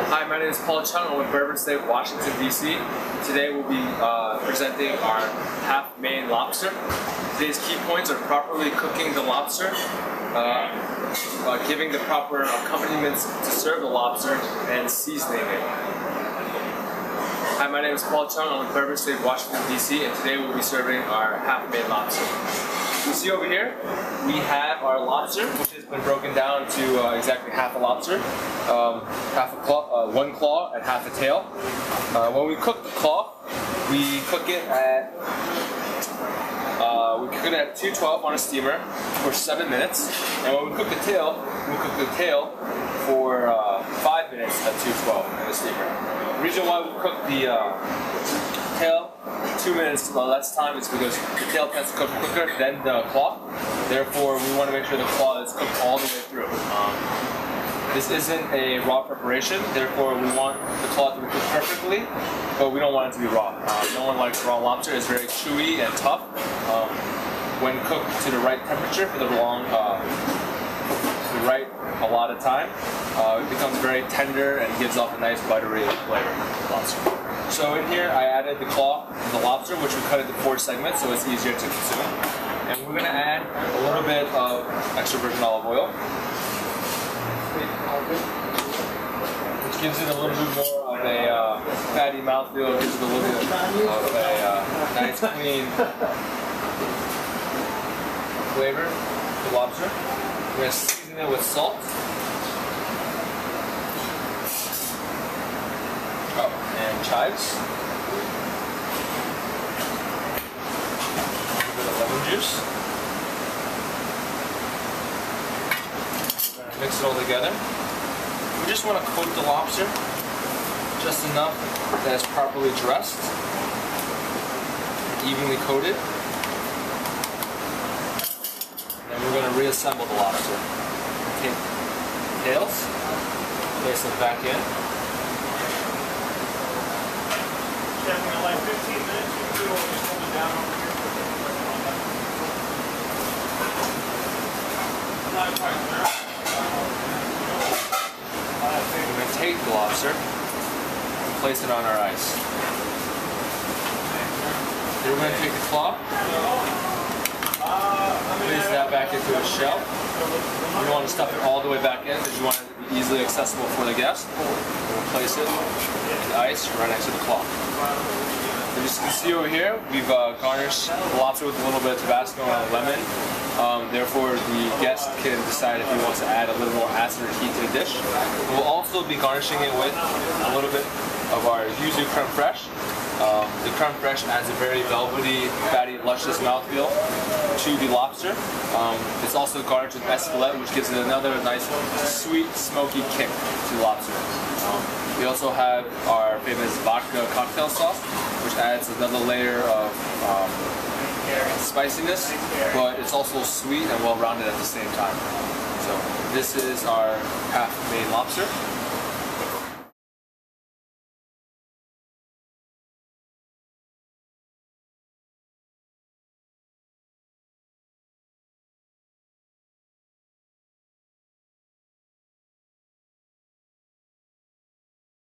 Hi, my name is Paul Chung. I'm with Bourbon State, Washington, D.C. Today we'll be presenting our half Maine lobster. Today's key points are properly cooking the lobster, giving the proper accompaniments to serve the lobster, and seasoning it. Hi, my name is Paul Chung. I'm with Bourbon State, Washington, D.C. and today we'll be serving our half Maine lobster. You see over here, we have our lobster, which has been broken down to exactly half a lobster, one claw and half a tail. When we cook the claw, we cook it at 212 on a steamer for 7 minutes, and when we cook the tail, we'll cook the tail for 5 minutes at 212 in the steamer. The reason why we cook the tail 2 minutes less time is because the tail tends to cook quicker than the claw. Therefore, we want to make sure the claw is cooked all the way through. This isn't a raw preparation, therefore we want the claw to be cooked perfectly, but we don't want it to be raw. No one likes raw lobster. It's very chewy and tough. When cooked to the right temperature for a lot of time, it becomes very tender and gives off a nice buttery flavor of lobster. So in here I added the claw of the lobster, which we cut into 4 segments so it's easier to consume. And we're going to add a little bit of extra virgin olive oil, which gives it a little bit more of a fatty mouthfeel, gives it a little bit of a nice clean flavor to the lobster. We're going to season it with salt. And chives. A little bit of lemon juice. Mix it all together. We just want to coat the lobster just enough that it's properly dressed, evenly coated. And we're going to reassemble the lobster. Take the tails, place them back in. Definitely like 15 minutes, you can do it just hold it down over here. We're going to take the lobster and place it on our ice. Then we're going to take the claw, place that back into a shell. You don't want to stuff it all the way back in because you want it to be easily accessible for the guest. We'll place it in the ice right next to the claw. As you can see over here, we've garnished the lobster with a little bit of Tabasco and lemon. Therefore, the guest can decide if he wants to add a little more acid or heat to the dish. We'll also be garnishing it with a little bit of our yuzu creme fraiche. The creme fraiche adds a very velvety, fatty, luscious mouthfeel to the lobster. It's also garnished with escalette, which gives it another nice, sweet, smoky kick to the lobster. We also have our famous vodka cocktail sauce, which adds another layer of spiciness, but it's also sweet and well-rounded at the same time. So this is our half Maine lobster.